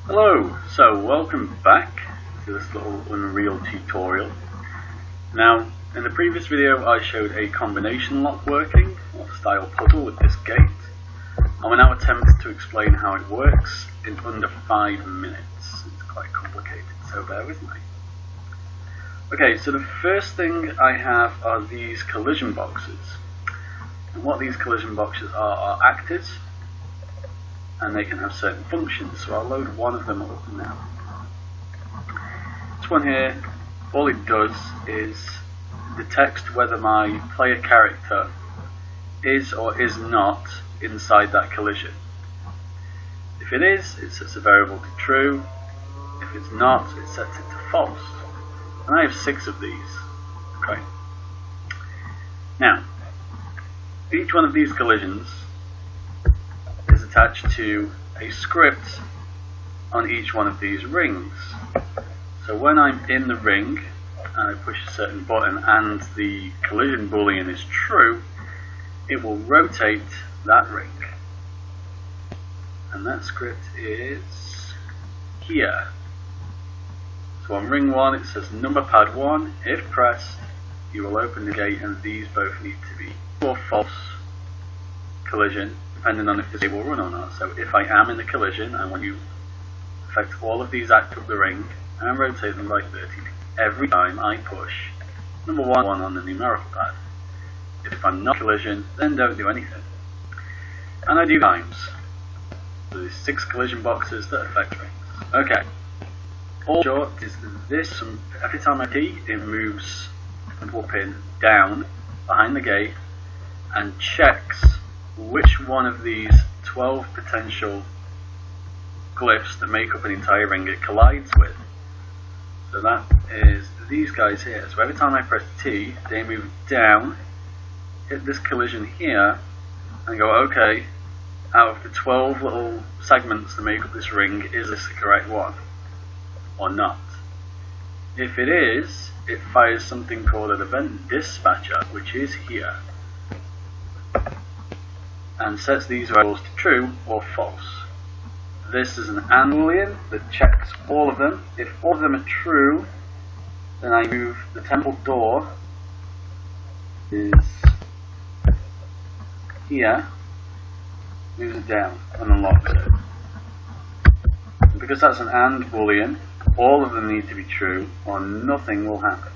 Hello, so welcome back to this little Unreal tutorial. Now, in the previous video I showed a combination lock working, or style puzzle with this gate. I will now attempt to explain how it works in under 5 minutes. It's quite complicated, so bear with me. Okay, so the first thing I have are these collision boxes. And what these collision boxes are actors, and they can have certain functions, so I'll load one of them up now. This one here, all it does is detect whether my player character is or is not inside that collision. If it is, it sets a variable to true. If it's not, it sets it to false. And I have 6 of these. Okay. Now, each one of these collisions is attached to a script on each one of these rings. So when I'm in the ring and I push a certain button and the collision boolean is true, it will rotate that ring. And that script is here. So on ring 1 it says number pad 1, if pressed you will open the gate, and these both need to be true or false collision, depending on if the gate will run or not. So if I am in the collision, I want you to affect all of these acts of the ring and rotate them by 30 every time I push number 1 on the numerical pad. If I'm not collision, then don't do anything. And I do times. So there's 6 collision boxes that affect rings. Okay. All short is this, every time I key, it moves the pin down behind the gate and checks which one of these 12 potential glyphs that make up an entire ring it collides with. So that is these guys here. So every time I press T, they move down, hit this collision here, and go, okay, out of the 12 little segments that make up this ring, is this the correct one or not? If it is, it fires something called an event dispatcher, which is here, and sets these variables to true or false. This is an AND boolean that checks all of them. If all of them are true, then I move the temple door is here, moves it down and unlocks it. And because that's an AND boolean, all of them need to be true or nothing will happen.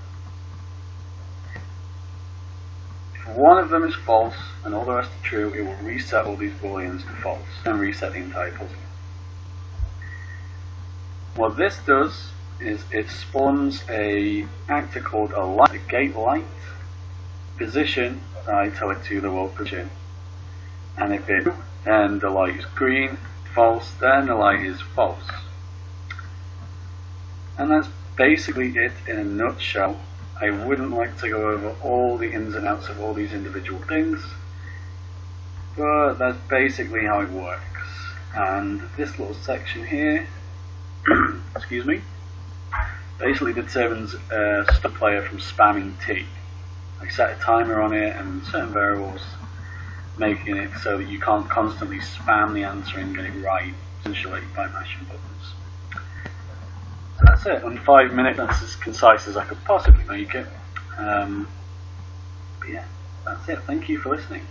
If one of them is false and all the rest are true, it will reset all these booleans to false and reset the entire puzzle. What this does is it spawns a actor called a gate light. Position, I tell it to the world position. And if it and the light is green, false, then the light is false. And that's basically it in a nutshell. I wouldn't like to go over all the ins and outs of all these individual things, but that's basically how it works. And this little section here, excuse me, basically determines stop the player from spamming T. I set a timer on it and certain variables, making it so that you can't constantly spam the answer and get it right, essentially, by mashing buttons. So that's it. In 5 minutes, that's as concise as I could possibly make it. But yeah, that's it. Thank you for listening.